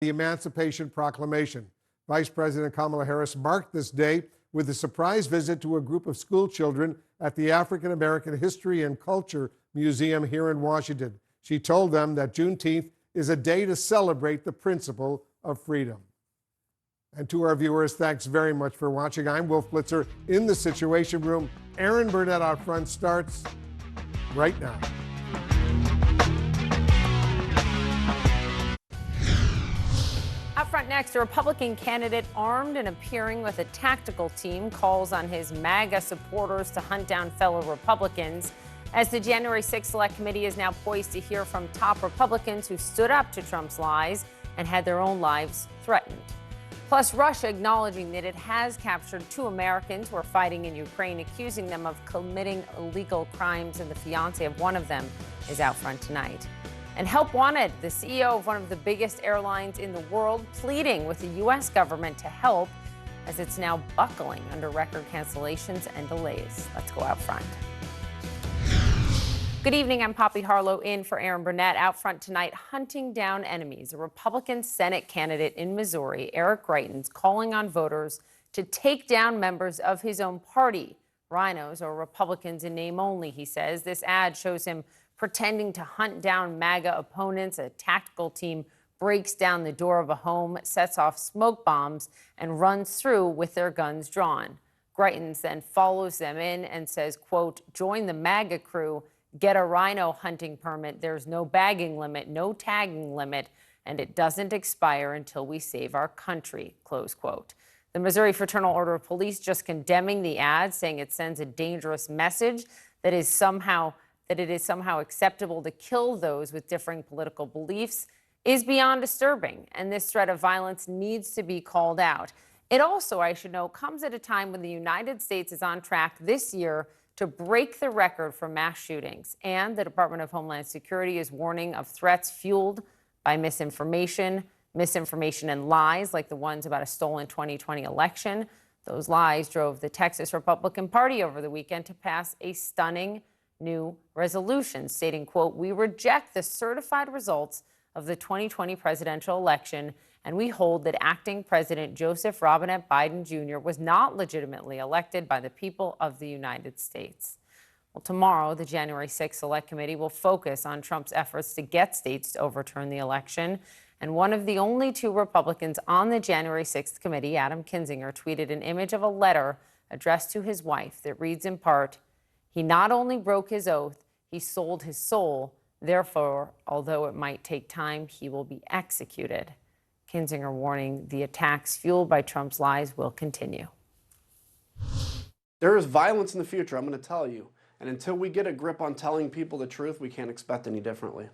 the Emancipation Proclamation. Vice President Kamala Harris marked this day with a surprise visit to a group of school children at the African American History and Culture Museum here in Washington. She told them that Juneteenth is a day to celebrate the principle of freedom. And to our viewers, thanks very much for watching. I'm Wolf Blitzer in the Situation Room. Erin Burnett out front starts right now. Up front next, a Republican candidate armed and appearing with a tactical team calls on his MAGA supporters to hunt down fellow Republicans. As the January 6th Select Committee is now poised to hear from top Republicans who stood up to Trump's lies and had their own lives threatened. Plus, Russia acknowledging that it has captured 2 Americans who are fighting in Ukraine, accusing them of committing illegal crimes, and the fiancé of one of them is out front tonight. And Help Wanted, the CEO of one of the biggest airlines in the world, pleading with the U.S. government to help as it's now buckling under record cancellations and delays. Let's go out front. Good evening, I'm Poppy Harlow in for Erin Burnett. Out front tonight, hunting down enemies. A Republican Senate candidate in Missouri, Eric Greitens, calling on voters to take down members of his own party. Rhinos, or Republicans in name only, he says. This ad shows him pretending to hunt down MAGA opponents. A tactical team breaks down the door of a home, sets off smoke bombs, and runs through with their guns drawn. Greitens then follows them in and says, quote, "Join the MAGA crew. Get a rhino hunting permit. There's no bagging limit, no tagging limit, and it doesn't expire until we save our country," close quote. The Missouri Fraternal Order of Police just condemning the ad, saying it sends a dangerous message that it is somehow acceptable to kill those with differing political beliefs, is beyond disturbing, and this threat of violence needs to be called out. It also, I should note, comes at a time when the United States is on track this year to break the record for mass shootings. And the Department of Homeland Security is warning of threats fueled by misinformation and lies like the ones about a stolen 2020 election. Those lies drove the Texas Republican Party over the weekend to pass a stunning new resolution stating, quote, "We reject the certified results of the 2020 presidential election, and we hold that acting President Joseph Robinette Biden Jr. was not legitimately elected by the people of the United States." Well, tomorrow, the January 6th Select Committee will focus on Trump's efforts to get states to overturn the election. And one of the only 2 Republicans on the January 6th committee, Adam Kinzinger, tweeted an image of a letter addressed to his wife that reads in part, "He not only broke his oath, he sold his soul. Therefore, although it might take time, he will be executed." Kinzinger warning the attacks fueled by Trump's lies will continue. There is violence in the future, I'm going to tell you. And until we get a grip on telling people the truth, we can't expect any differently.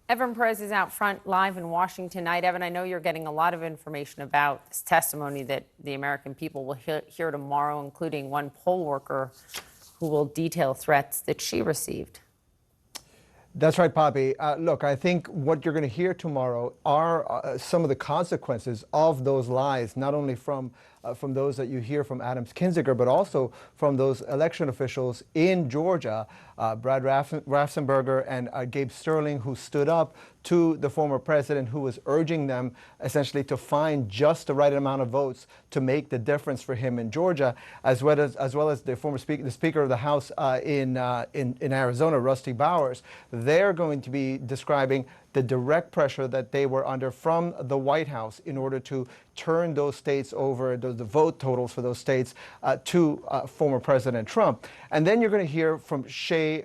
Evan Perez is out front live in Washington tonight. Evan, I know you're getting a lot of information about this testimony that the American people will hear tomorrow, including one poll worker who will detail threats that she received. That's right, Poppy. Look, I think what you're going to hear tomorrow are some of the consequences of those lies, not only from those that you hear from Adam Kinzinger, but also from those election officials in Georgia, Brad Raffensperger and Gabe Sterling, who stood up to the former president, who was urging them essentially to find just the right amount of votes to make the difference for him in Georgia, as well as the former Speaker of the House in Arizona, Rusty Bowers. They're going to be describing the direct pressure that they were under from the White House in order to turn those states over, the vote totals for those states, to former President Trump. And then you're going to hear from Shay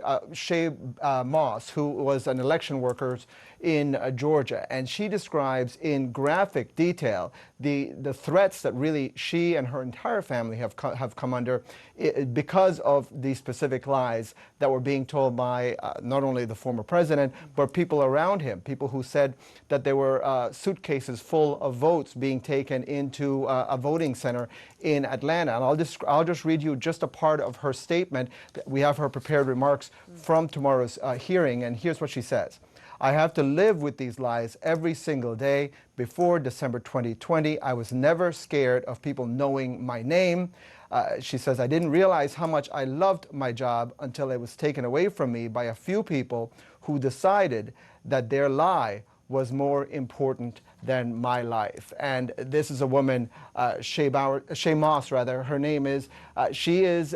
Moss, who was an election worker in Georgia, and she describes in graphic detail the threats that really she and her entire family have come under because of these specific lies that were being told by not only the former president, but people around him, people who said that there were suitcases full of votes being taken into a voting center in Atlanta. And I'll just read you just a part of her statement. We have her prepared remarks from tomorrow's hearing, and here's what she says. "I have to live with these lies every single day. Before December 2020, I was never scared of people knowing my name." She says, "I didn't realize how much I loved my job until it was taken away from me by a few people who decided that their lie was more important than my life. And this is a woman, Shay Moss, rather. Her name is. She is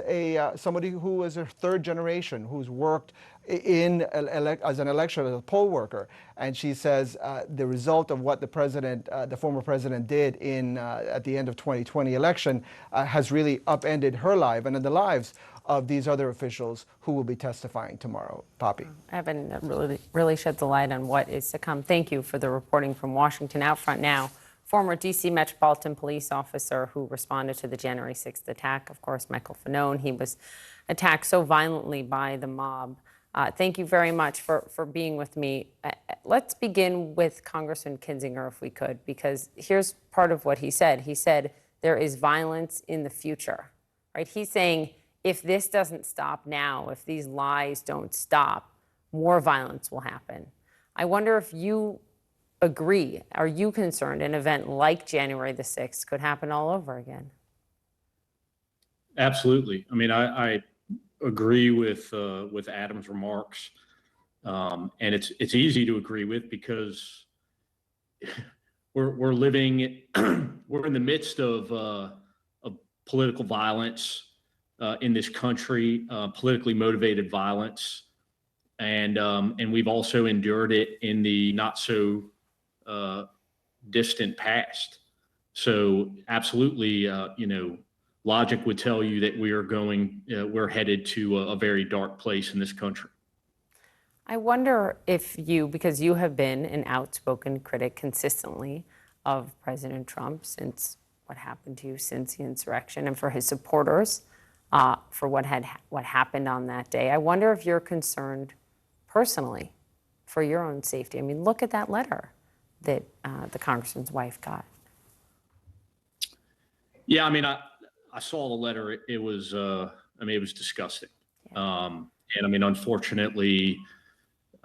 somebody who is a third generation who's worked as an election as a poll worker, and she says the result of what the former president did at the end of 2020 election has really upended her life and in the lives of these other officials who will be testifying tomorrow. Poppy. Evan, that really sheds a light on what is to come. Thank you for the reporting from Washington. Out front now, former D.C. Metropolitan Police officer who responded to the January 6th attack, of course, Michael Fanone. He was attacked so violently by the mob. Thank you very much for being with me. Let's begin with Congressman Kinzinger, if we could, because here's part of what he said. He said there is violence in the future, right? He's saying if this doesn't stop now, if these lies don't stop, more violence will happen. I wonder if you agree. Are you concerned an event like January the 6th could happen all over again? Absolutely. I mean, I agree with Adam's remarks, and it's easy to agree with because we're living we're in the midst of political violence in this country, politically motivated violence, and we've also endured it in the not so distant past. So absolutely, logic would tell you that we're headed to a very dark place in this country. I wonder if because you have been an outspoken critic consistently of President Trump since what happened to you since the insurrection, and for his supporters for what happened on that day. I wonder if you're concerned personally for your own safety. I mean, look at that letter that the congressman's wife got. Yeah, I mean, I saw the letter. It was disgusting. Yeah. And I mean, unfortunately,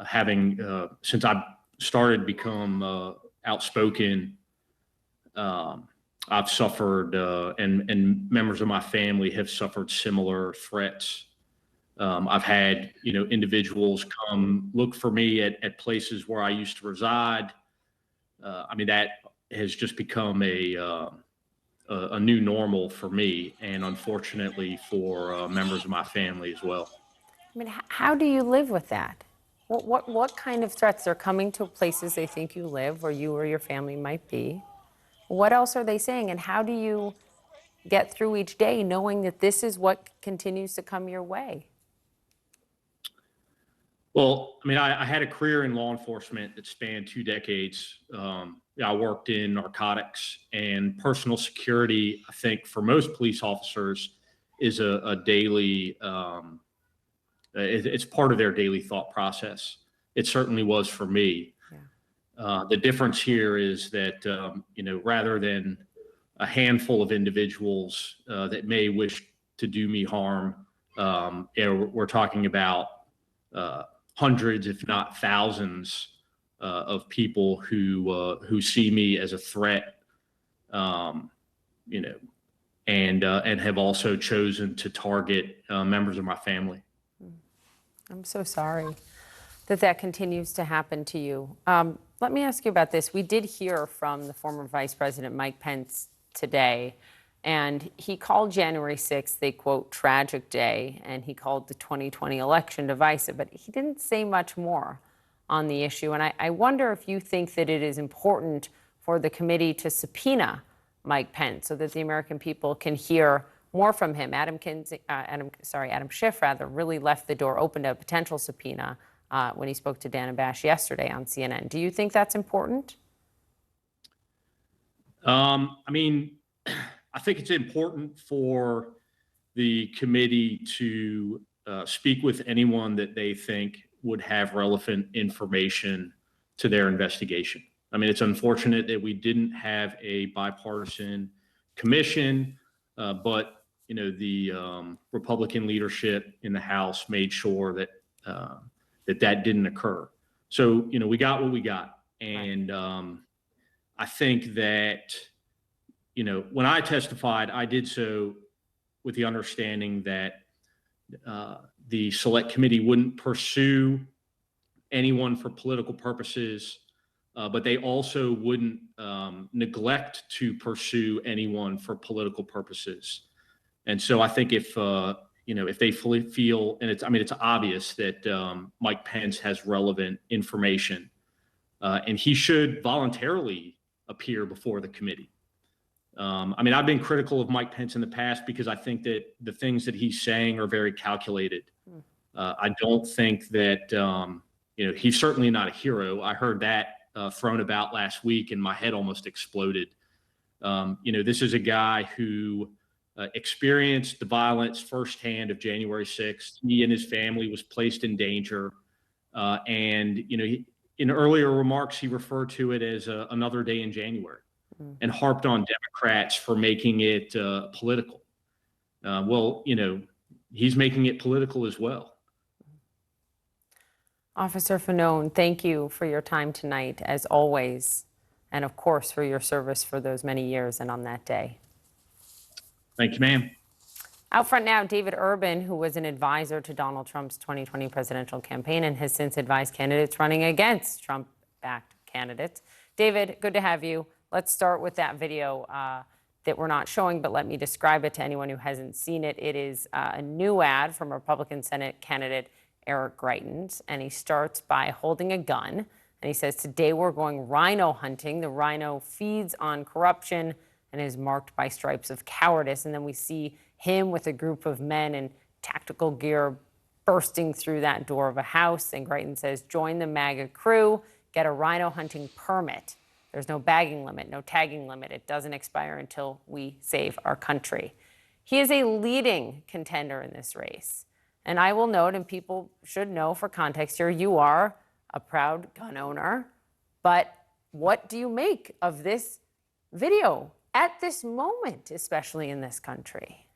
having since I started to become outspoken, I've suffered, and members of my family have suffered similar threats. I've had, individuals come look for me at places where I used to reside. I mean, that has just become a new normal for me, and unfortunately for members of my family as well. I mean, how do you live with that? What kind of threats? They're coming to places they think you live, or you or your family might be. What else are they saying, and how do you get through each day knowing that this is what continues to come your way? Well, I mean, I had a career in law enforcement that spanned 2 decades. I worked in narcotics, and personal security, I think, for most police officers is a daily, it's part of their daily thought process. It certainly was for me. Yeah. The difference here is that, rather than a handful of individuals that may wish to do me harm, we're talking about hundreds, if not thousands, of people who see me as a threat, and have also chosen to target members of my family. I'm so sorry that continues to happen to you. Let me ask you about this. We did hear from the former Vice President Mike Pence today, and he called January 6th a, quote, tragic day, and he called the 2020 election divisive, but he didn't say much more on the issue. And I wonder if you think that it is important for the committee to subpoena Mike Pence so that the American people can hear more from him. Adam Schiff really left the door open to a potential subpoena when he spoke to Dana Bash yesterday on CNN. Do you think that's important? I mean, I think it's important for the committee to speak with anyone that they think would have relevant information to their investigation. I mean, it's unfortunate that we didn't have a bipartisan commission, but the Republican leadership in the House made sure that that didn't occur. So, we got what we got. And I think that, when I testified, I did so with the understanding that the select committee wouldn't pursue anyone for political purposes, but they also wouldn't neglect to pursue anyone for political purposes. And so I think if if they fully feel, and it's obvious that Mike Pence has relevant information, and he should voluntarily appear before the committee. I've been critical of Mike Pence in the past because I think that the things that he's saying are very calculated. I don't think that, he's certainly not a hero. I heard that thrown about last week and my head almost exploded. This is a guy who experienced the violence firsthand of January 6th. He and his family was placed in danger. In earlier remarks, he referred to it as another day in January and harped on Democrats for making it political. He's making it political as well. Officer Fanone, thank you for your time tonight, as always, and of course for your service for those many years and on that day. Thank you, ma'am. Out front now, David Urban, who was an advisor to Donald Trump's 2020 presidential campaign and has since advised candidates running against Trump-backed candidates. David, good to have you. Let's start with that video that we're not showing, but let me describe it to anyone who hasn't seen it. It is a new ad from Republican Senate candidate Eric Greitens, and he starts by holding a gun, and he says, "Today we're going rhino hunting. The rhino feeds on corruption and is marked by stripes of cowardice." And then we see him with a group of men in tactical gear bursting through that door of a house, and Greitens says, "Join the MAGA crew, get a rhino hunting permit. There's no bagging limit, no tagging limit. It doesn't expire until we save our country." He is a leading contender in this race. And I will note, and people should know for context here, you are a proud gun owner. But what do you make of this video at this moment, especially in this country?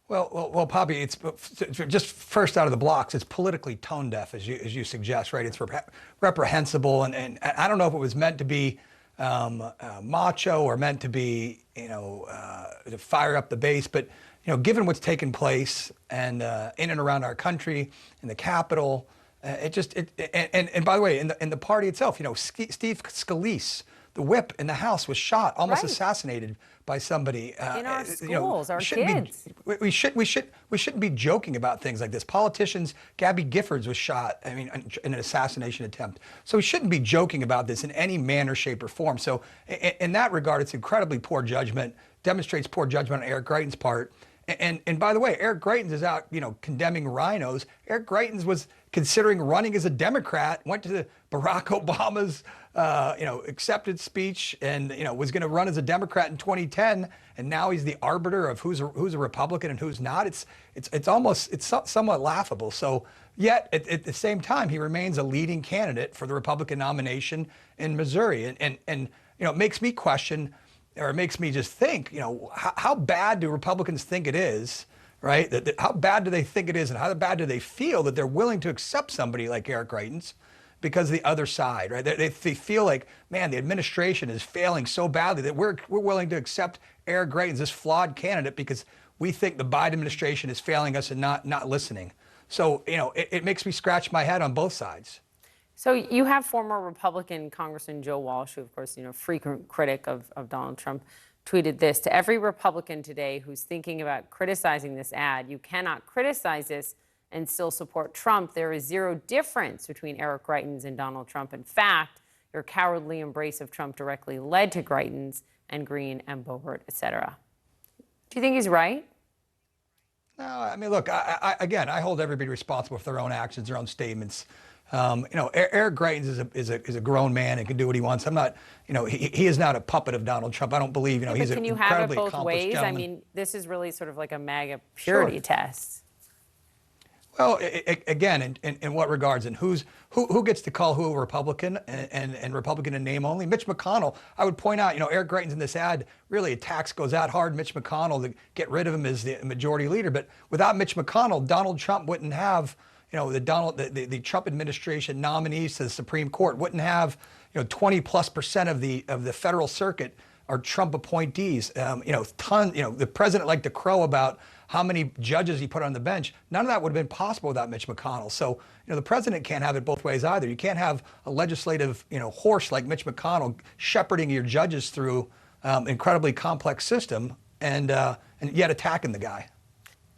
Well, Poppy, it's just first out of the blocks. It's politically tone deaf, as you suggest, right? It's reprehensible, and I don't know if it was meant to be macho or meant to be, to fire up the base, but given what's taken place and in and around our country, in the Capitol, and by the way, in the party itself, Steve Scalise, the whip in the House, was shot, almost assassinated by somebody. In our schools, our kids. We shouldn't be joking about things like this. Politicians, Gabby Giffords was shot, in an assassination attempt. So we shouldn't be joking about this in any manner, shape, or form. So in that regard, it's incredibly poor judgment, demonstrates poor judgment on Eric Greitens' part. And by the way, Eric Greitens is out, condemning rhinos. Eric Greitens was considering running as a Democrat, went to Barack Obama's, acceptance speech, and was going to run as a Democrat in 2010, and now he's the arbiter of who's a Republican and who's not. It's somewhat laughable. So yet at the same time, he remains a leading candidate for the Republican nomination in Missouri, and it makes me question. Or it makes me just think, how bad do Republicans think it is, right? How bad do they think it is, and how bad do they feel that they're willing to accept somebody like Eric Greitens because of the other side, right? They feel like, man, the administration is failing so badly that we're willing to accept Eric Greitens, this flawed candidate, because we think the Biden administration is failing us and not listening. So, it makes me scratch my head on both sides. So you have former Republican Congressman Joe Walsh, who, of course, frequent critic of Donald Trump, tweeted this: "To every Republican today who's thinking about criticizing this ad, you cannot criticize this and still support Trump. There is zero difference between Eric Greitens and Donald Trump. In fact, your cowardly embrace of Trump directly led to Greitens and Green and Boebert, etc." Do you think he's right? No, look, I hold everybody responsible for their own actions, their own statements. Eric Greitens is a grown man and can do what he wants. I'm not, he is not a puppet of Donald Trump. I don't believe, he's an incredibly accomplished gentleman. Can you have it both ways? This is really sort of like a MAGA purity test. Well, again, in what regards, and who gets to call who a Republican and Republican in name only? Mitch McConnell. I would point out, Eric Greitens in this ad really attacks, goes out hard Mitch McConnell to get rid of him as the majority leader. But without Mitch McConnell, Donald Trump wouldn't have, the Trump administration nominees to the Supreme Court wouldn't have, 20+% of the federal circuit are Trump appointees. The president liked to crow about how many judges he put on the bench, none of that would have been possible without Mitch McConnell. So, the president can't have it both ways either. You can't have a legislative, horse like Mitch McConnell shepherding your judges through incredibly complex system and yet attacking the guy.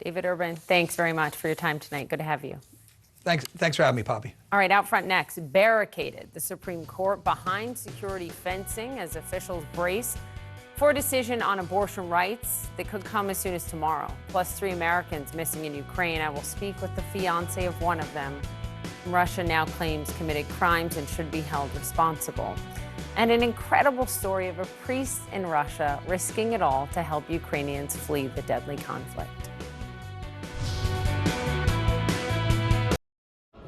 David Urban, thanks very much for your time tonight. Good to have you. Thanks for having me, Poppy. All right, out front next, barricaded the Supreme Court behind security fencing as officials brace for a decision on abortion rights that could come as soon as tomorrow. Plus, 3 Americans missing in Ukraine. I will speak with the fiance of one of them. Russia now claims committed crimes and should be held responsible. And an incredible story of a priest in Russia risking it all to help Ukrainians flee the deadly conflict.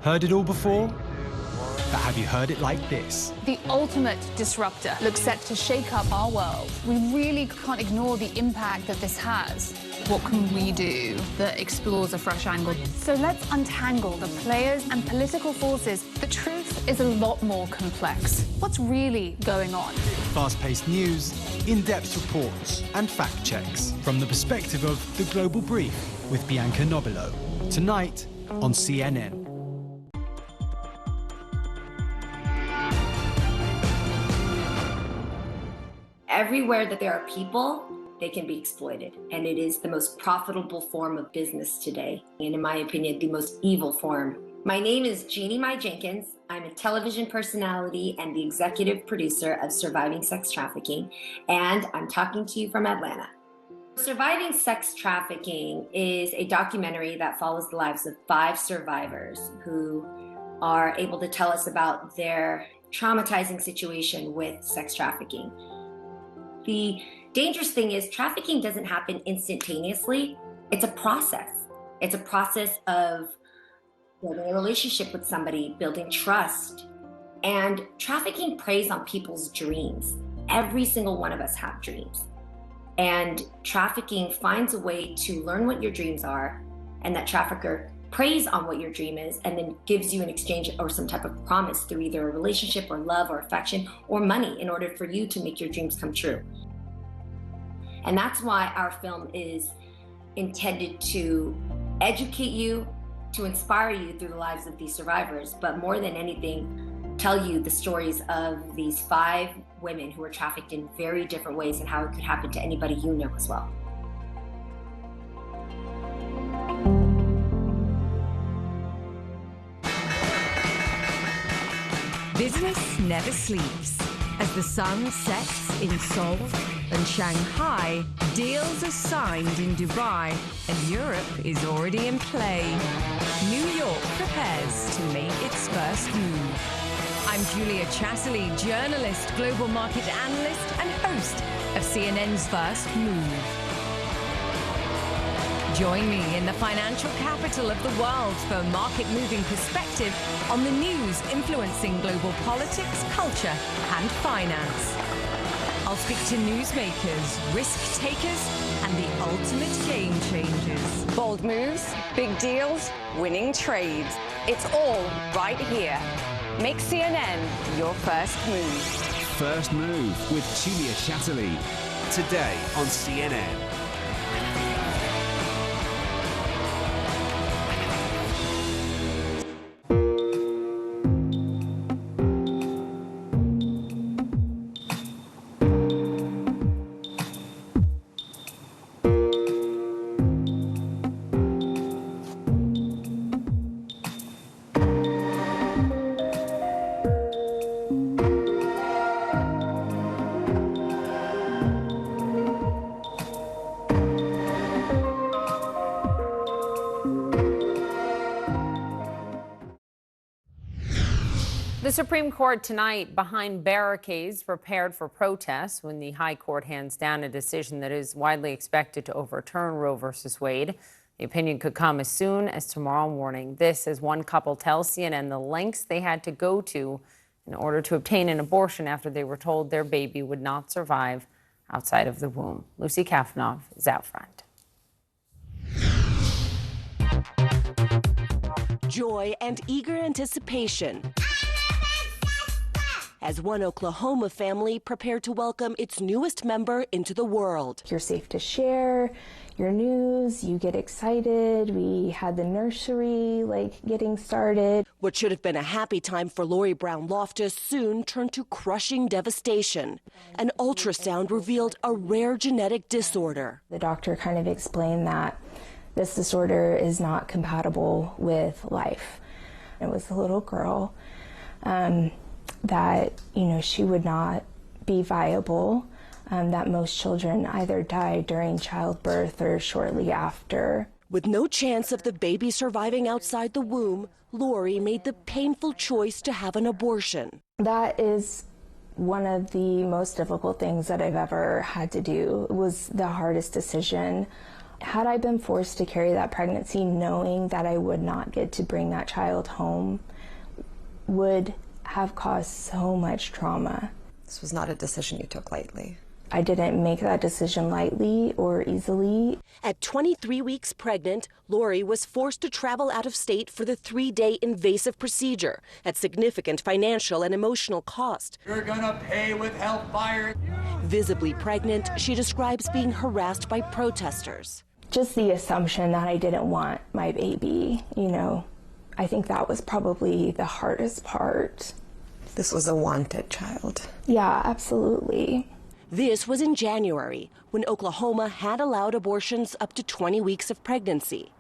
Heard it all before? But have you heard it like this? The ultimate disruptor looks set to shake up our world. We really can't ignore the impact that this has. What can we do that explores a fresh angle? So let's untangle the players and political forces. The truth is a lot more complex. What's really going on? Fast-paced news, in-depth reports, and fact checks from the perspective of The Global Brief with Bianca Nobilo. Tonight on CNN. Everywhere that there are people, they can be exploited. And it is the most profitable form of business today. And in my opinion, the most evil form. My name is Jeannie Mai Jenkins. I'm a television personality and the executive producer of Surviving Sex Trafficking. And I'm talking to you from Atlanta. Surviving Sex Trafficking is a documentary that follows the lives of 5 survivors who are able to tell us about their traumatizing situation with sex trafficking. The dangerous thing is trafficking doesn't happen instantaneously. It's a process. It's a process of building a relationship with somebody, building trust. And trafficking preys on people's dreams. Every single one of us have dreams. And trafficking finds a way to learn what your dreams are, and that trafficker preys on what your dream is and then gives you an exchange or some type of promise through either a relationship or love or affection or money in order for you to make your dreams come true. And that's why our film is intended to educate you, to inspire you through the lives of these survivors, but more than anything, tell you the stories of these 5 women who were trafficked in very different ways and how it could happen to anybody you know as well. Business never sleeps. As the sun sets in Seoul and Shanghai, deals are signed in Dubai, and Europe is already in play. New York prepares to make its first move. I'm Julia Chatterley, journalist, global market analyst, and host of CNN's First Move. Join me in the financial capital of the world for a market-moving perspective on the news influencing global politics, culture, and finance. I'll speak to newsmakers, risk takers, and the ultimate game changers. Bold moves, big deals, winning trades. It's all right here. Make CNN your first move. First Move with Julia Chatterley. Today on CNN. The Supreme Court tonight behind barricades prepared for protests when the High Court hands down a decision that is widely expected to overturn Roe v. Wade. The opinion could come as soon as tomorrow morning. This, as one couple tells CNN the lengths they had to go to in order to obtain an abortion after they were told their baby would not survive outside of the womb. Lucy Kafanov is out front. Joy and eager anticipation as one Oklahoma family prepared to welcome its newest member into the world. You're safe to share your news, you get excited. We had the nursery getting started. What should have been a happy time for Lori Brown Loftus soon turned to crushing devastation. An ultrasound revealed a rare genetic disorder. The doctor kind of explained that this disorder is not compatible with life. It was a little girl that, she would not be viable. That most children either die during childbirth or shortly after. With no chance of the baby surviving outside the womb, Lori made the painful choice to have an abortion. That is one of the most difficult things that I've ever had to do. It was the hardest decision. Had I been forced to carry that pregnancy knowing that I would not get to bring that child home would have caused so much trauma. This was not a decision you took lightly. I didn't make that decision lightly or easily. At 23 weeks pregnant, Lori was forced to travel out of state for the 3-day invasive procedure at significant financial and emotional cost. You're gonna pay with hellfire. Visibly pregnant, she describes being harassed by protesters. Just the assumption that I didn't want my baby, I think that was probably the hardest part. This was a wanted child. Yeah, absolutely. This was in January, when Oklahoma had allowed abortions up to 20 weeks of pregnancy.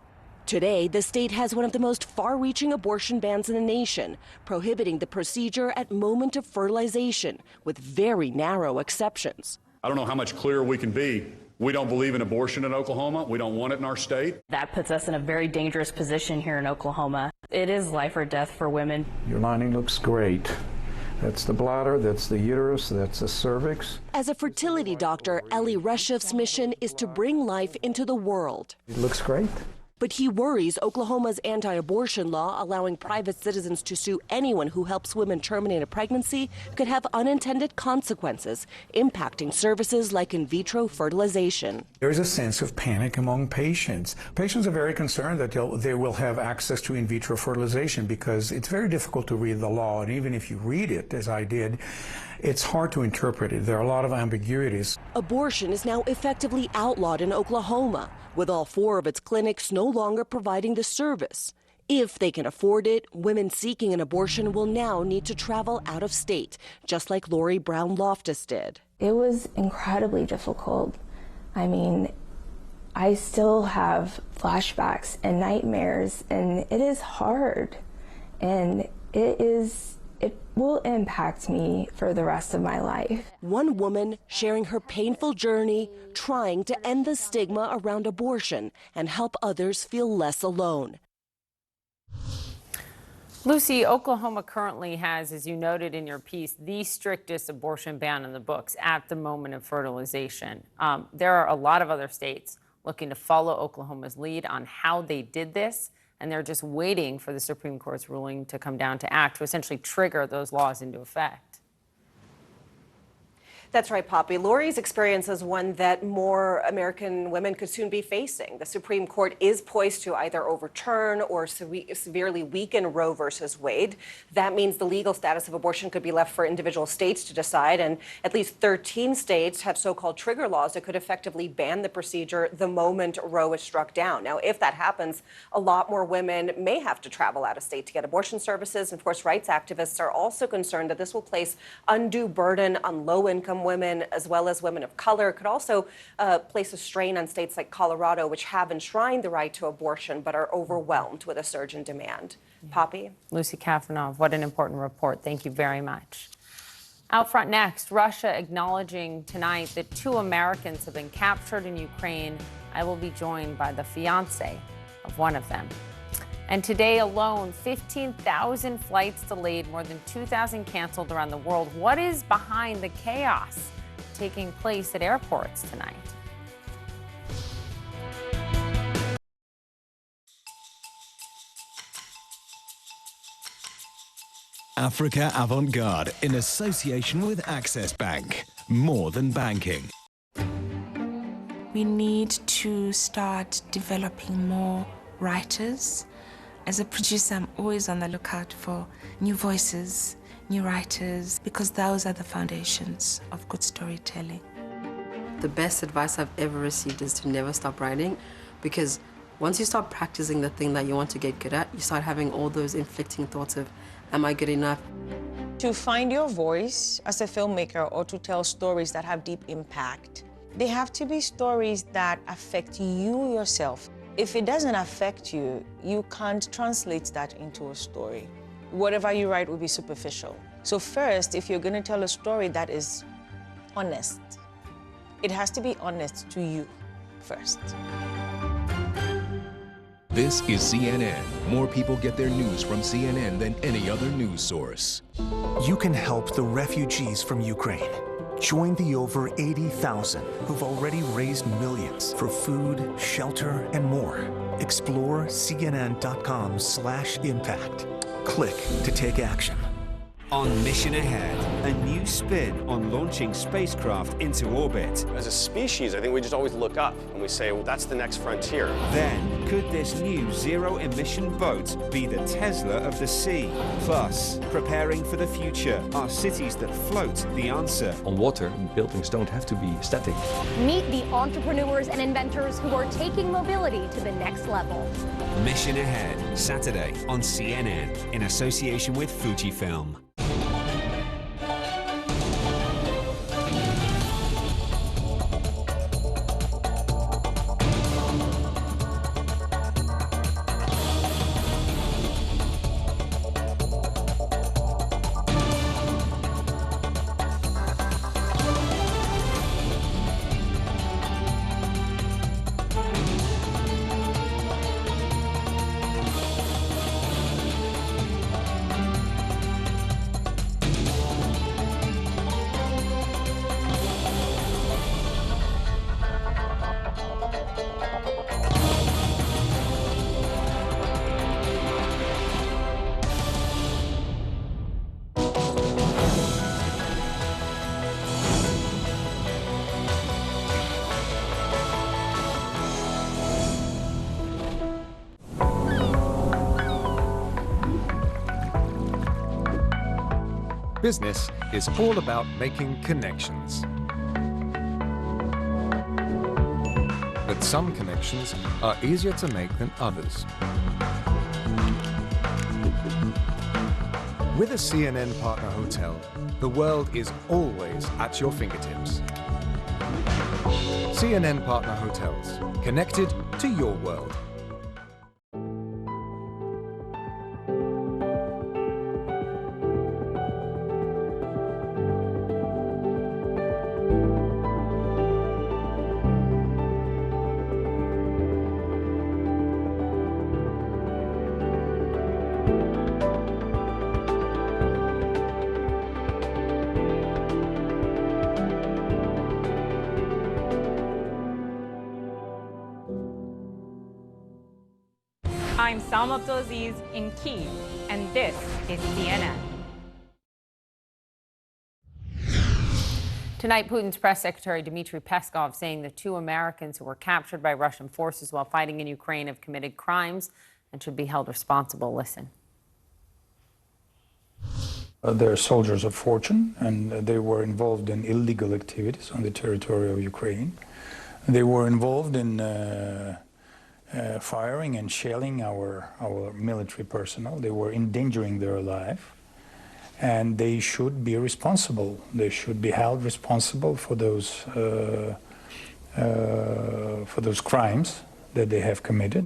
Today, the state has one of the most far-reaching abortion bans in the nation, prohibiting the procedure at moment of fertilization, with very narrow exceptions. I don't know how much clearer we can be. We don't believe in abortion in Oklahoma. We don't want it in our state. That puts us in a very dangerous position here in Oklahoma. It is life or death for women. Your lining looks great. That's the bladder, that's the uterus, that's the cervix. As a fertility doctor, Eli Resheff's mission is to bring life into the world. It looks great. But he worries Oklahoma's anti-abortion law, allowing private citizens to sue anyone who helps women terminate a pregnancy, could have unintended consequences, impacting services like in vitro fertilization. There is a sense of panic among patients. Patients are very concerned that they will have access to in vitro fertilization because it's very difficult to read the law, and even if you read it, as I did, it's hard to interpret it. There are a lot of ambiguities. Abortion is now effectively outlawed in Oklahoma, with all 4 of its clinics no longer providing the service. If they can afford it, women seeking an abortion will now need to travel out of state, just like Lori Brown Loftus did. It was incredibly difficult. I still have flashbacks and nightmares, and it is hard, and it will impact me for the rest of my life. One woman sharing her painful journey, trying to end the stigma around abortion and help others feel less alone. Lucy, Oklahoma currently has, as you noted in your piece, the strictest abortion ban in the books at the moment of fertilization. There are a lot of other states looking to follow Oklahoma's lead on how they did this, and they're just waiting for the Supreme Court's ruling to come down to act to essentially trigger those laws into effect. That's right, Poppy. Lori's experience is one that more American women could soon be facing. The Supreme Court is poised to either overturn or severely weaken Roe versus Wade. That means the legal status of abortion could be left for individual states to decide, and at least 13 states have so-called trigger laws that could effectively ban the procedure the moment Roe is struck down. Now, if that happens, a lot more women may have to travel out of state to get abortion services. And of course, rights activists are also concerned that this will place undue burden on low-income women as well as women of color. It could also place a strain on states like Colorado, which have enshrined the right to abortion but are overwhelmed with a surge in demand. Poppy? Lucy Kafanov, what an important report. Thank you very much. Out front next, Russia acknowledging tonight that 2 Americans have been captured in Ukraine. I will be joined by the fiancé of one of them. And today alone, 15,000 flights delayed, more than 2,000 canceled around the world. What is behind the chaos taking place at airports tonight? Africa Avant-Garde in association with Access Bank. More than banking. We need to start developing more writers. As a producer, I'm always on the lookout for new voices, new writers, because those are the foundations of good storytelling. The best advice I've ever received is to never stop writing, because once you start practicing the thing that you want to get good at, you start having all those inflicting thoughts of, am I good enough? To find your voice as a filmmaker or to tell stories that have deep impact, they have to be stories that affect you yourself. If it doesn't affect you, you can't translate that into a story. Whatever you write will be superficial. So first, if you're going to tell a story that is honest, it has to be honest to you first. This is CNN. More people get their news from CNN than any other news source. You can help the refugees from Ukraine. Join the over 80,000 who've already raised millions for food, shelter, and more. Explore cnn.com/impact. Click to take action. On Mission Ahead, a new spin on launching spacecraft into orbit. As a species, I think we just always look up and we say, well, that's the next frontier. Then, could this new zero-emission boat be the Tesla of the sea? Plus, preparing for the future, are cities that float the answer? On water, buildings don't have to be static. Meet the entrepreneurs and inventors who are taking mobility to the next level. Mission Ahead, Saturday on CNN, in association with Fujifilm. Business is all about making connections. But some connections are easier to make than others. With a CNN partner hotel, the world is always at your fingertips. CNN partner hotels, connected to your world. I'm Salma Abdulaziz in Kyiv, and this is CNN. Tonight, Putin's press secretary Dmitry Peskov saying the 2 Americans who were captured by Russian forces while fighting in Ukraine have committed crimes and should be held responsible. Listen. They're soldiers of fortune, and they were involved in illegal activities on the territory of Ukraine. They were involved in firing and shelling our military personnel. They were endangering their life, and they should be responsible. They should be held responsible for those crimes that they have committed.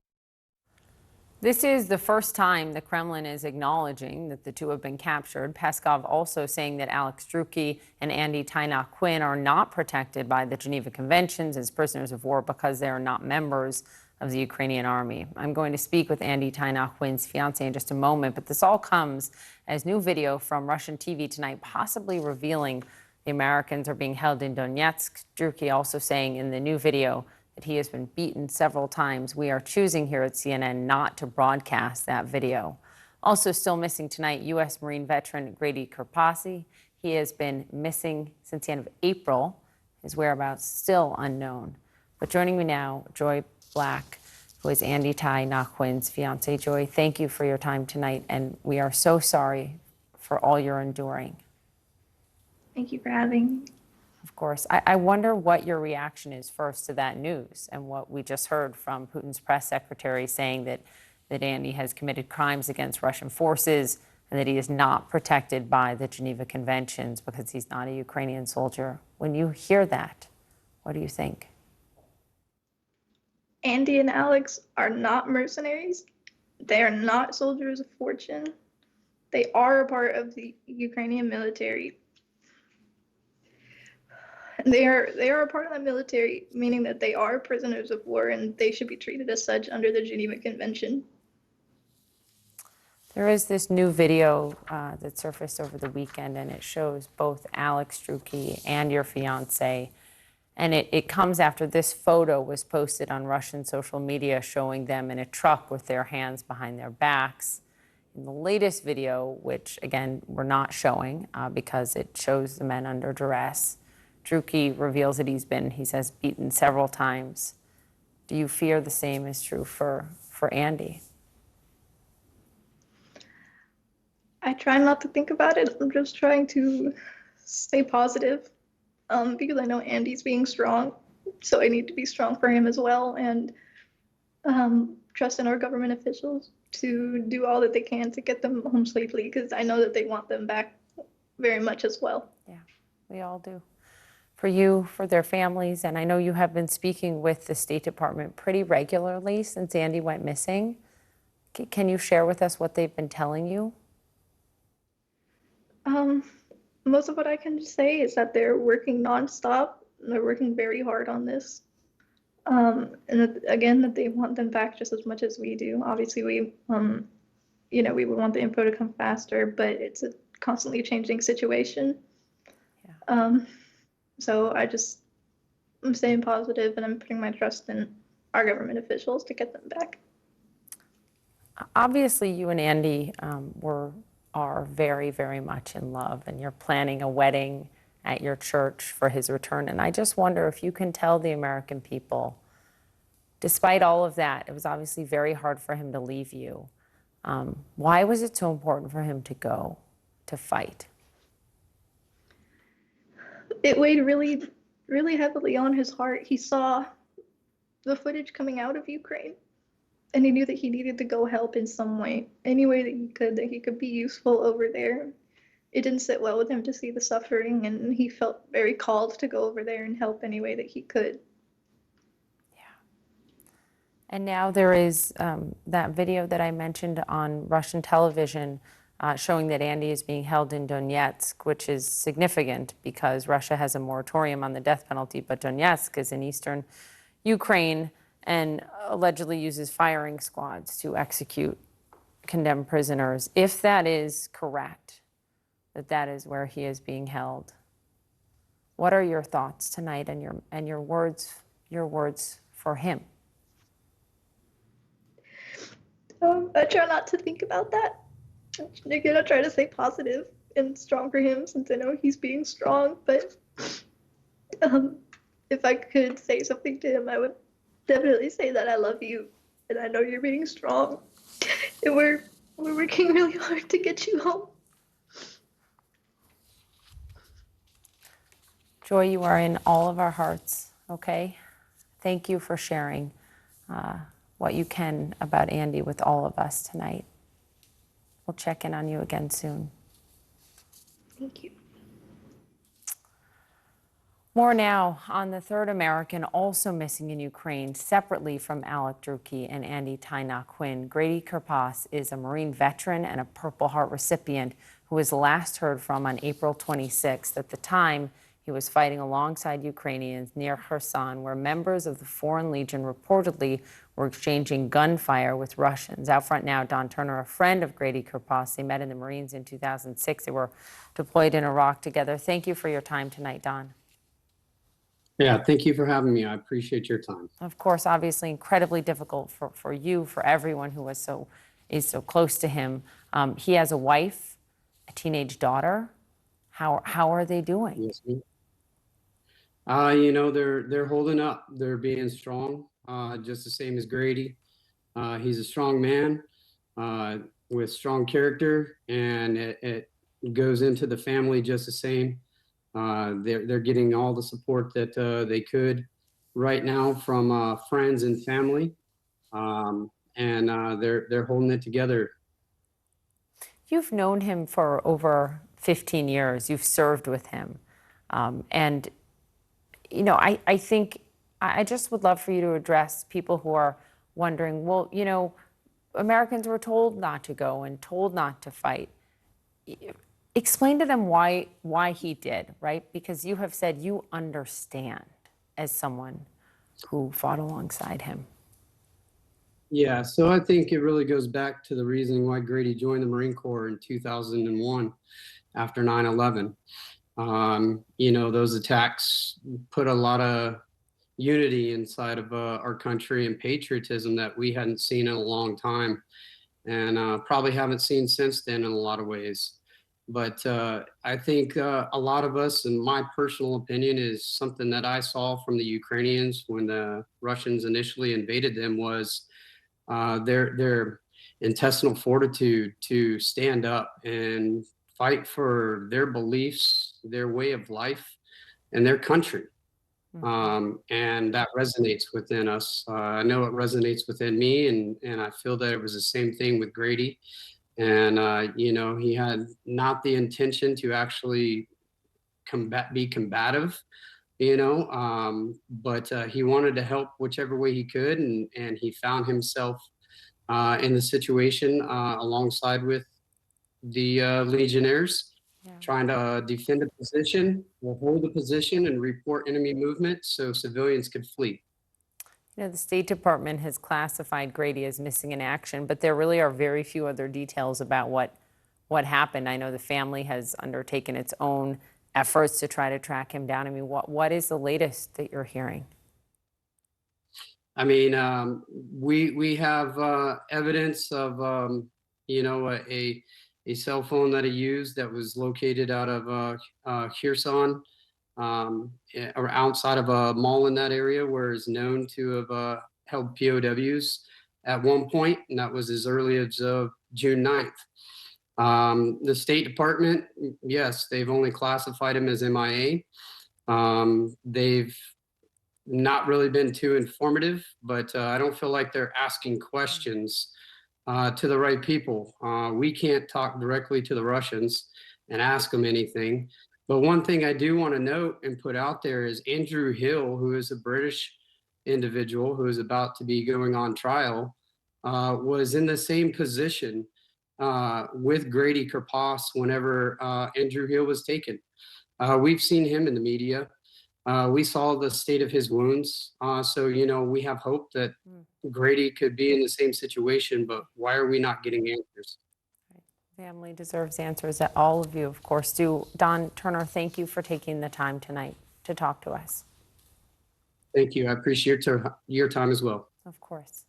This is the first time the Kremlin is acknowledging that the 2 have been captured. Peskov also saying that Alex Drueke and Andy Tynach-Quinn are not protected by the Geneva Conventions as prisoners of war because they are not members of the Ukrainian army. I'm going to speak with Andy Tynach-Quinn's fiancé in just a moment, but this all comes as new video from Russian TV tonight possibly revealing the Americans are being held in Donetsk. Drueke also saying in the new video that he has been beaten several times. We are choosing here at CNN not to broadcast that video. Also still missing tonight, U.S. Marine veteran Grady Kirpasi. He has been missing since the end of April. His whereabouts still unknown. But joining me now, Joy Black, who is Andy Tynach-Quinn's fiancée. Joy, thank you for your time tonight, and we are so sorry for all you're enduring. Thank you for having me. Of course. I wonder what your reaction is first to that news and what we just heard from Putin's press secretary saying that Andy has committed crimes against Russian forces and that he is not protected by the Geneva Conventions because he's not a Ukrainian soldier. When you hear that, what do you think? Andy and Alex are not mercenaries. They are not soldiers of fortune. They are a part of the Ukrainian military. They are a part of the military, meaning that they are prisoners of war and they should be treated as such under the Geneva Convention. There is this new video that surfaced over the weekend, and it shows both Alex Drueke and your fiance. And it comes after this photo was posted on Russian social media showing them in a truck with their hands behind their backs. In the latest video, which again we're not showing because it shows the men under duress, Drueke reveals that he says, beaten several times. Do you fear the same is true for Andy? I try not to think about it. I'm just trying to stay positive because I know Andy's being strong, so I need to be strong for him as well, and trust in our government officials to do all that they can to get them home safely because I know that they want them back very much as well. Yeah, we all do. For you, for their families, and I know you have been speaking with the State Department pretty regularly since Andy went missing. Can you share with us what they've been telling you? Most of what I can say is that they're working nonstop. They're working very hard on this. And that, again, that they want them back just as much as we do. Obviously, we would want the info to come faster, but it's a constantly changing situation. Yeah. So I'm staying positive and I'm putting my trust in our government officials to get them back. Obviously, you and Andy are very, very much in love, and you're planning a wedding at your church for his return. And I just wonder if you can tell the American people, despite all of that, it was obviously very hard for him to leave you. Why was it so important for him to go to fight? It weighed really, really heavily on his heart. He saw the footage coming out of Ukraine, and he knew that he needed to go help in some way, any way that he could be useful over there. It didn't sit well with him to see the suffering, and he felt very called to go over there and help any way that he could. And now there is that video that I mentioned on Russian television showing that Andy is being held in Donetsk, which is significant because Russia has a moratorium on the death penalty, but Donetsk is in eastern Ukraine and allegedly uses firing squads to execute condemned prisoners. If that is correct, that is where he is being held, what are your thoughts tonight and your words for him? I try not to think about that. Again, I try to stay positive and strong for him since I know he's being strong. But if I could say something to him, I would definitely say that I love you and I know you're being strong. And we're working really hard to get you home. Joy, you are in all of our hearts, okay? Thank you for sharing what you can about Andy with all of us tonight. We'll check in on you again soon. Thank you. More now on the third American also missing in Ukraine, separately from Alex Drueke and Andy Tynagh-Quinn. Grady Kurpas is a Marine veteran and a Purple Heart recipient who was last heard from on April 26th. At the time, he was fighting alongside Ukrainians near Kherson, where members of the Foreign Legion reportedly were exchanging gunfire with Russians. Out front now, Don Turner, a friend of Grady Kurpas. They met in the Marines in 2006. They were deployed in Iraq together. Thank you for your time tonight, Don. Yeah, thank you for having me. I appreciate your time. Of course, obviously incredibly difficult for you, for everyone who is so close to him. He has a wife, a teenage daughter. How are they doing? Yes, ma'am. They're holding up. They're being strong, just the same as Grady. He's a strong man with strong character, and goes into the family just the same. They're getting all the support that they could right now from friends and family, and they're holding it together. You've known him for over 15 years. You've served with him. And, you know, I think I just would love for you to address people who are wondering, well, you know, Americans were told not to go and told not to fight. Explain to them why he did, right? Because you have said you understand as someone who fought alongside him. Yeah, so I think it really goes back to the reasoning why Grady joined the Marine Corps in 2001 after 9/11. You know, those attacks put a lot of unity inside of our country and patriotism that we hadn't seen in a long time, and probably haven't seen since then in a lot of ways. But I think a lot of us, and my personal opinion is something that I saw from the Ukrainians when the Russians initially invaded them was their intestinal fortitude to stand up and fight for their beliefs, their way of life, and their country. And that resonates within us. I know it resonates within me, and I feel that it was the same thing with Grady. And, you know, he had not the intention to actually be combative, you know, but he wanted to help whichever way he could. And he found himself in the situation alongside with the Legionnaires, trying to defend a position, or hold the position and report enemy movement so civilians could flee. You know, the State Department has classified Grady as missing in action, but there really are very few other details about what happened. I know the family has undertaken its own efforts to try to track him down. I mean, what is the latest that you're hearing? I mean, we have evidence of, you know, a cell phone that he used that was located out of Kherson, or outside of a mall in that area, where is known to have held POWs at one point, and that was as early as June 9th. The State Department, yes, they've only classified him as MIA. They've not really been too informative, but I don't feel like they're asking questions to the right people. We can't talk directly to the Russians and ask them anything. But one thing I do want to note and put out there is Andrew Hill, who is a British individual who is about to be going on trial, was in the same position with Grady Karpas whenever Andrew Hill was taken. We've seen him in the media. We saw the state of his wounds. So, you know, we have hope that Grady could be in the same situation, but why are we not getting answers? Family deserves answers, that all of you, of course, do. Don Turner, thank you for taking the time tonight to talk to us. Thank you. I appreciate your time as well. Of course.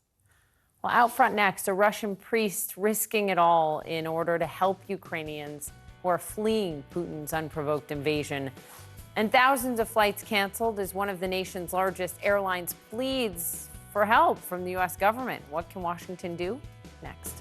Well, out front next, a Russian priest risking it all in order to help Ukrainians who are fleeing Putin's unprovoked invasion. And thousands of flights canceled as one of the nation's largest airlines pleads for help from the U.S. government. What can Washington do? Next.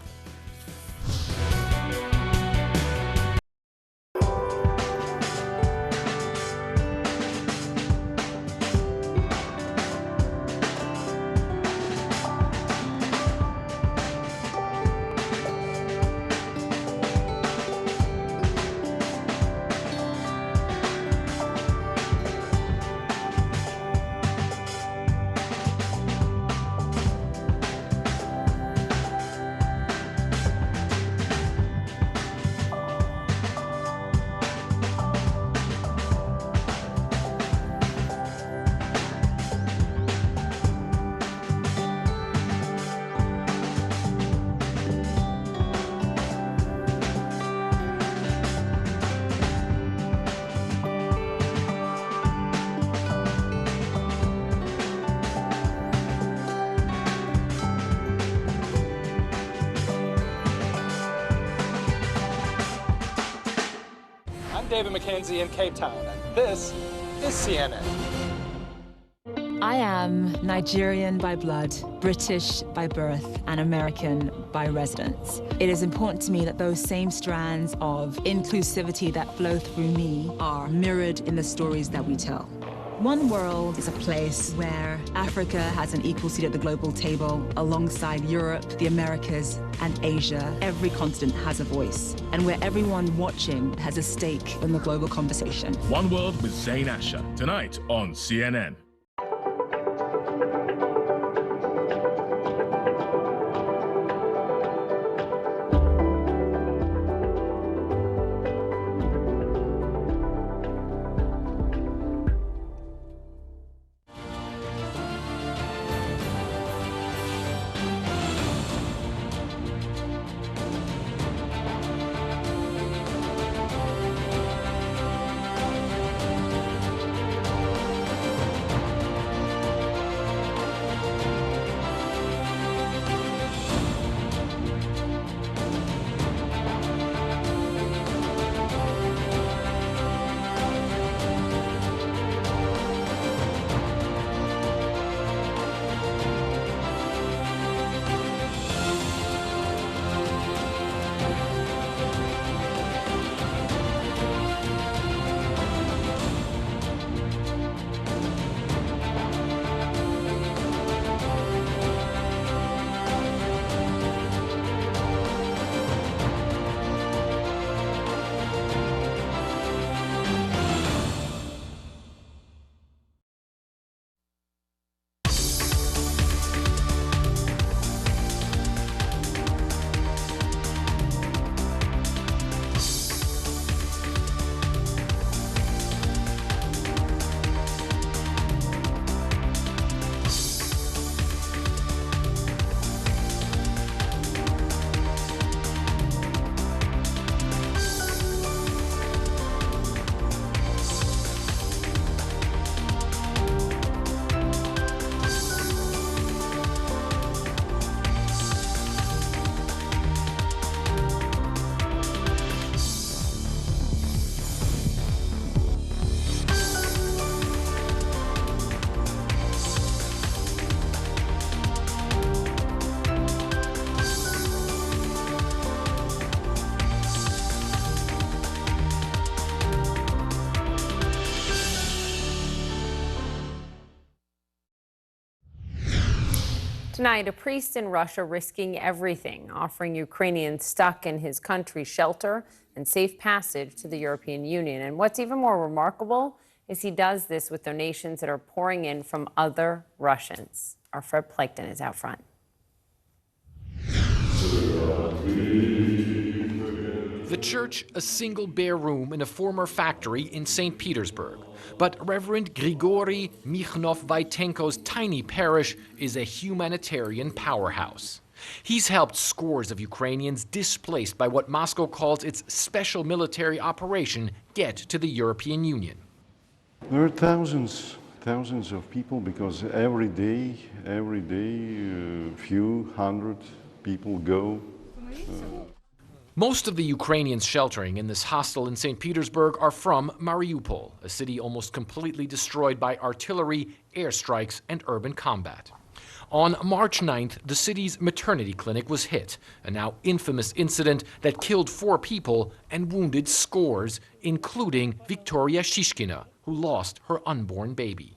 I'm David McKenzie in Cape Town, and this is CNN. I am Nigerian by blood, British by birth, and American by residence. It is important to me that those same strands of inclusivity that flow through me are mirrored in the stories that we tell. One World is a place where Africa has an equal seat at the global table alongside Europe, the Americas, and Asia. Every continent has a voice, and where everyone watching has a stake in the global conversation. One World with Zain Asher, tonight on CNN. Tonight, a priest in Russia risking everything, offering Ukrainians stuck in his country shelter and safe passage to the European Union. And what's even more remarkable is he does this with donations that are pouring in from other Russians. Our Fred Plenkton is out front. The church, a single bare room in a former factory in St. Petersburg. But Reverend Grigory Mikhnov-Vaitenko's tiny parish is a humanitarian powerhouse. He's helped scores of Ukrainians displaced by what Moscow calls its special military operation get to the European Union. There are thousands of people because every day, few hundred people go. Most of the Ukrainians sheltering in this hostel in St. Petersburg are from Mariupol, a city almost completely destroyed by artillery, airstrikes, and urban combat. On March 9th, the city's maternity clinic was hit, a now infamous incident that killed 4 people and wounded scores, including Victoria Shishkina, who lost her unborn baby.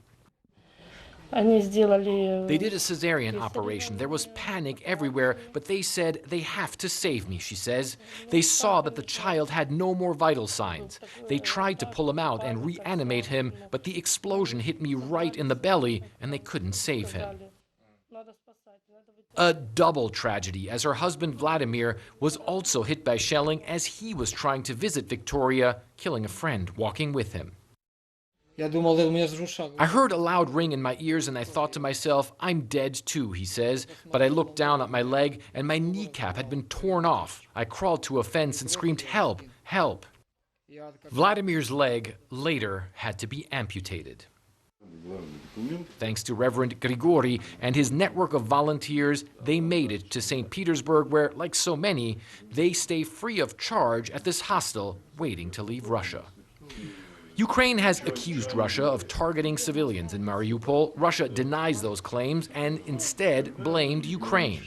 They did a cesarean operation. There was panic everywhere, but they said, "They have to save me," she says. They saw that the child had no more vital signs. They tried to pull him out and reanimate him, but the explosion hit me right in the belly, and they couldn't save him. A double tragedy, as her husband Vladimir was also hit by shelling as he was trying to visit Victoria, killing a friend walking with him. I heard a loud ring in my ears and I thought to myself, I'm dead too, he says, but I looked down at my leg and my kneecap had been torn off. I crawled to a fence and screamed, "Help, help." Vladimir's leg later had to be amputated. Thanks to Reverend Grigory and his network of volunteers, they made it to St. Petersburg where, like so many, they stay free of charge at this hostel waiting to leave Russia. Ukraine has accused Russia of targeting civilians in Mariupol. Russia denies those claims and instead blamed Ukraine.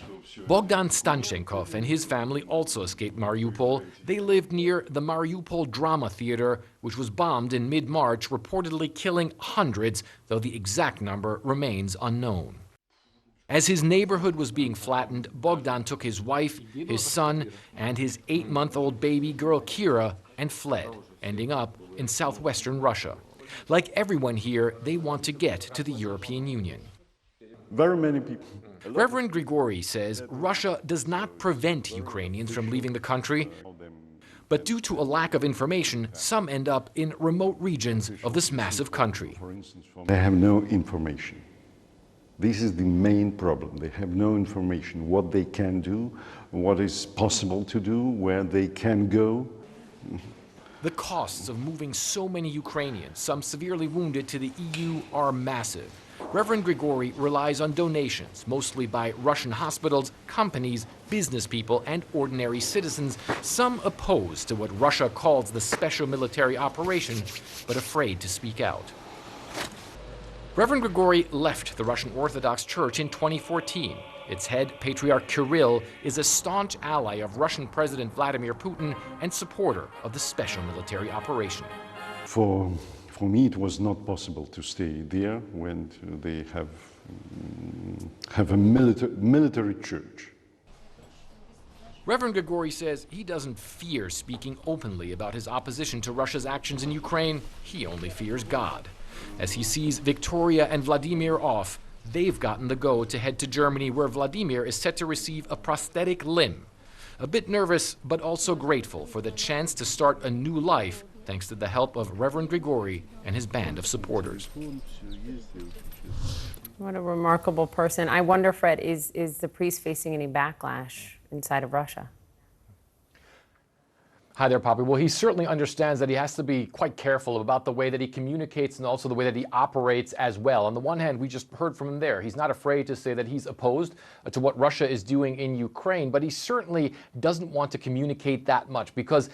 Bogdan Stanchenkov and his family also escaped Mariupol. They lived near the Mariupol Drama Theater, which was bombed in mid-March, reportedly killing hundreds, though the exact number remains unknown. As his neighborhood was being flattened, Bogdan took his wife, his son, and his 8-month-old baby girl Kira and fled, ending up in southwestern Russia. Like everyone here, they want to get to the European Union. Very many people. Reverend Grigori says Russia does not prevent Ukrainians from leaving the country, but due to a lack of information, some end up in remote regions of this massive country. They have no information. This is the main problem. They have no information, what they can do, what is possible to do, where they can go. The costs of moving so many Ukrainians, some severely wounded, to the EU are massive. Reverend Grigori relies on donations, mostly by Russian hospitals, companies, business people, and ordinary citizens, some opposed to what Russia calls the special military operation, but afraid to speak out. Reverend Grigori left the Russian Orthodox Church in 2014. Its head, Patriarch Kirill, is a staunch ally of Russian President Vladimir Putin and supporter of the special military operation. For me, it was not possible to stay there when they have a military church. Reverend Grigori says he doesn't fear speaking openly about his opposition to Russia's actions in Ukraine. He only fears God. As he sees Victoria and Vladimir off, they've gotten the go to head to Germany, where Vladimir is set to receive a prosthetic limb. A bit nervous, but also grateful for the chance to start a new life, thanks to the help of Reverend Grigori and his band of supporters. What a remarkable person. I wonder, Fred, is the priest facing any backlash inside of Russia? Hi there, Poppy. Well, he certainly understands that he has to be quite careful about the way that he communicates and also the way that he operates as well. On the one hand, we just heard from him there. He's not afraid to say that he's opposed to what Russia is doing in Ukraine, but he certainly doesn't want to communicate that much because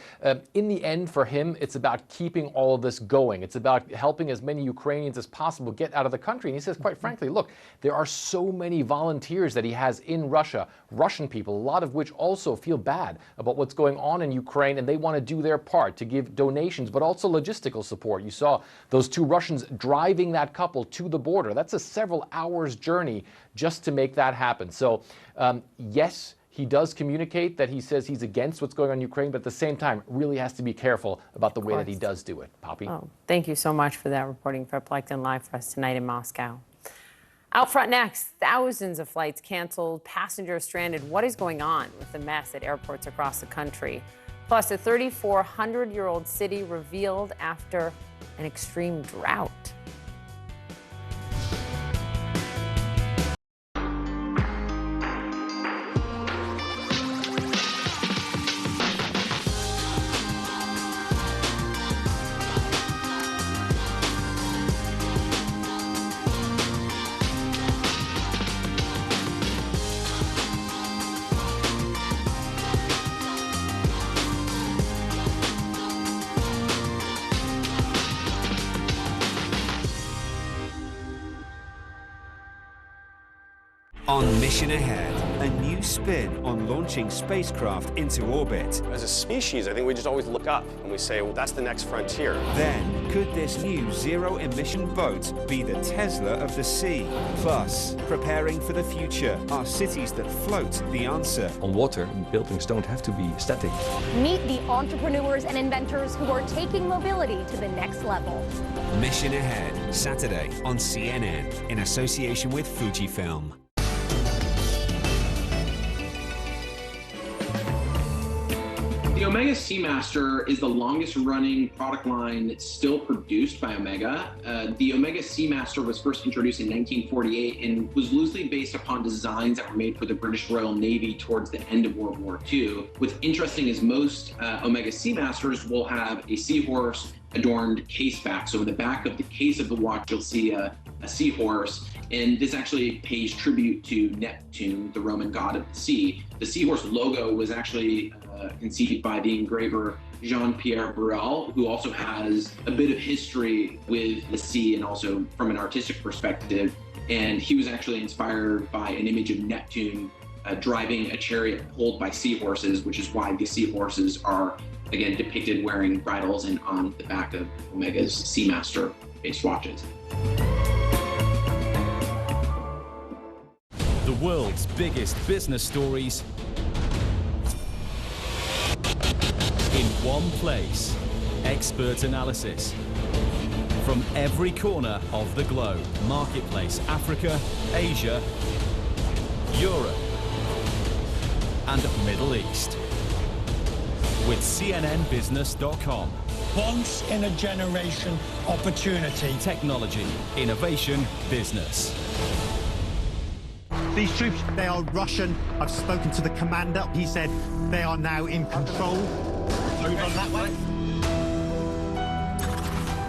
in the end, for him, it's about keeping all of this going. It's about helping as many Ukrainians as possible get out of the country. And he says, quite frankly, look, there are so many volunteers that he has in Russia, Russian people, a lot of which also feel bad about what's going on in Ukraine, and they want to do their part to give donations, but also logistical support. You saw those two Russians driving that couple to the border. That's a several hours journey just to make that happen. So yes, he does communicate that he says he's against what's going on in Ukraine, but at the same time, really has to be careful about the way that he does do it. Poppy? Oh, thank you so much for that reporting. Fred Pleckton live for us tonight in Moscow. Out front next, thousands of flights canceled, passengers stranded. What is going on with the mess at airports across the country? Plus, a 3,400-year-old city revealed after an extreme drought. On Mission Ahead, a new spin on launching spacecraft into orbit. As a species, I think we just always look up and we say, well, that's the next frontier. Then, could this new zero-emission boat be the Tesla of the sea? Plus, preparing for the future, are cities that float the answer? On water, buildings don't have to be static. Meet the entrepreneurs and inventors who are taking mobility to the next level. Mission Ahead, Saturday on CNN, in association with Fujifilm. The Omega Seamaster is the longest running product line still produced by Omega. The Omega Seamaster was first introduced in 1948 and was loosely based upon designs that were made for the British Royal Navy towards the end of World War II. What's interesting is most Omega Seamasters will have a seahorse adorned case back. So in the back of the case of the watch, you'll see a seahorse. And this actually pays tribute to Neptune, the Roman god of the sea. The seahorse logo was actually conceived by the engraver Jean-Pierre Burrell, who also has a bit of history with the sea and also from an artistic perspective. And he was actually inspired by an image of Neptune driving a chariot pulled by seahorses, which is why the seahorses are, again, depicted wearing bridles and on the back of Omega's Seamaster-based watches. The world's biggest business stories in one place. Expert analysis from every corner of the globe. Marketplace, Africa, Asia, Europe, and Middle East. With CNNBusiness.com. Once in a generation opportunity. Technology, innovation, business. These troops, they are Russian. I've spoken to the commander. He said they are now in control. Over on that way.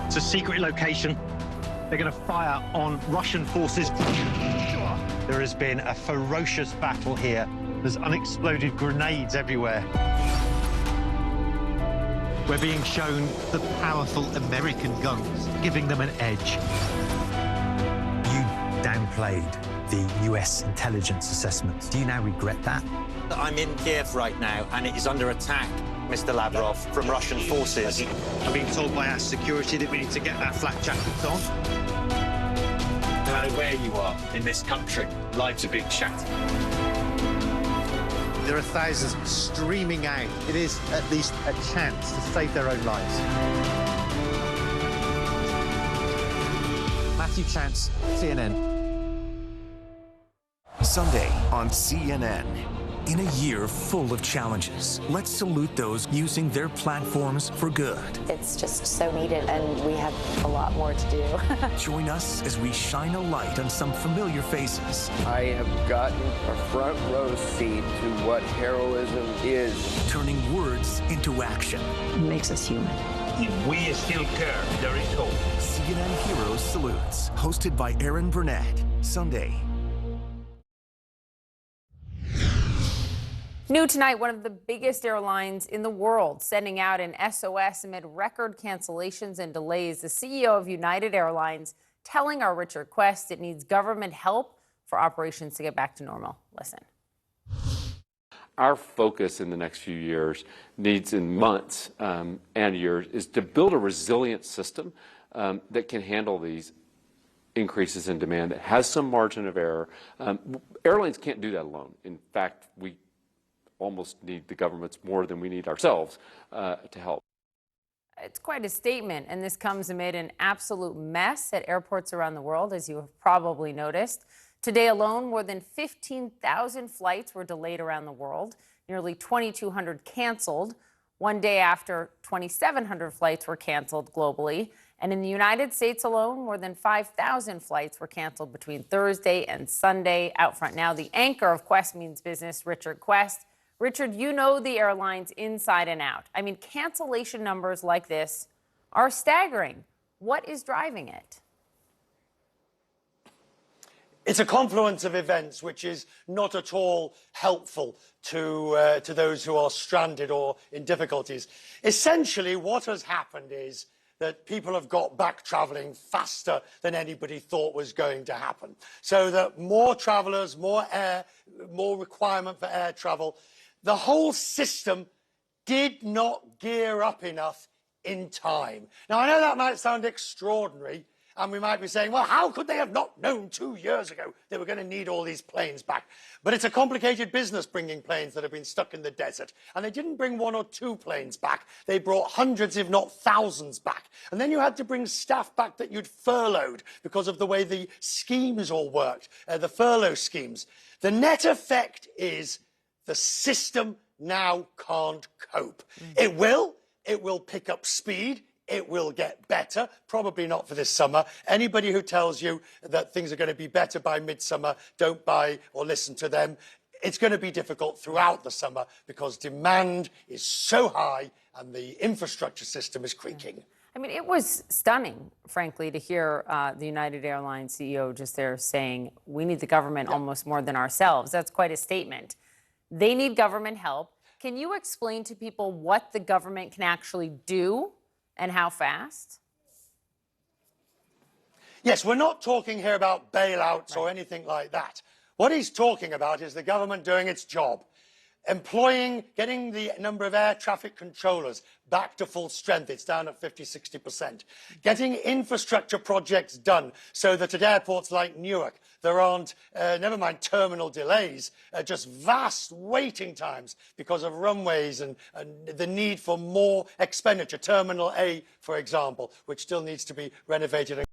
It's a secret location. They're going to fire on Russian forces. There has been a ferocious battle here. There's unexploded grenades everywhere. We're being shown the powerful American guns, giving them an edge. You downplayed the US intelligence assessments. Do you now regret that? I'm in Kiev right now, and it is under attack, Mr. Lavrov, from Russian forces. I'm being told by our security that we need to get our flak jackets on. No matter where you are in this country, lives are being shattered. There are thousands streaming out. It is at least a chance to save their own lives. Matthew Chance, CNN. Sunday on CNN. In a year full of challenges, let's salute those using their platforms for good. It's just so needed, and we have a lot more to do. Join us as we shine a light on some familiar faces. I have gotten a front row seat to what heroism is. Turning words into action. It makes us human. If we still care, there is hope. CNN Heroes Salutes, hosted by Erin Burnett. Sunday. New tonight, one of the biggest airlines in the world sending out an SOS amid record cancellations and delays. The CEO of United Airlines telling our Richard Quest it needs government help for operations to get back to normal. Listen. Our focus in the next few years, needs in months and years, is to build a resilient system that can handle these increases in demand, that has some margin of error. Airlines can't do that alone. In fact, we almost need the governments more than we need ourselves to help. It's quite a statement, and this comes amid an absolute mess at airports around the world, as you have probably noticed. Today alone, more than 15,000 flights were delayed around the world, nearly 2,200 canceled, one day after 2,700 flights were canceled globally. And in the United States alone, more than 5,000 flights were canceled between Thursday and Sunday. Out front now, the anchor of Quest Means Business, Richard Quest. Richard, you know the airlines inside and out. I mean, cancellation numbers like this are staggering. What is driving it? It's a confluence of events which is not at all helpful to those who are stranded or in difficulties. Essentially, what has happened is that people have got back travelling faster than anybody thought was going to happen. So that more travellers, more requirement for air travel. The whole system did not gear up enough in time. Now, I know that might sound extraordinary, and we might be saying, well, how could they have not known 2 years ago they were going to need all these planes back? But it's a complicated business bringing planes that have been stuck in the desert. And they didn't bring 1 or 2 planes back. They brought hundreds, if not thousands, back. And then you had to bring staff back that you'd furloughed because of the way the schemes all worked, the furlough schemes. The net effect is the system now can't cope. It will pick up speed. It will get better, probably not for this summer. Anybody who tells you that things are going to be better by midsummer, don't buy or listen to them. It's going to be difficult throughout the summer because demand is so high and the infrastructure system is creaking. I mean, it was stunning, frankly, to hear the United Airlines CEO just there saying, we need the government almost more than ourselves. That's quite a statement. They need government help. can you explain to people what the government can actually do and how fast? Yes, we're not talking here about bailouts or anything like that. What he's talking about is the government doing its job, getting the number of air traffic controllers back to full strength. It's down at 50–60%. Getting infrastructure projects done so that at airports like Newark, there aren't, never mind terminal delays, just vast waiting times because of runways and the need for more expenditure. Terminal A, for example, which still needs to be renovated.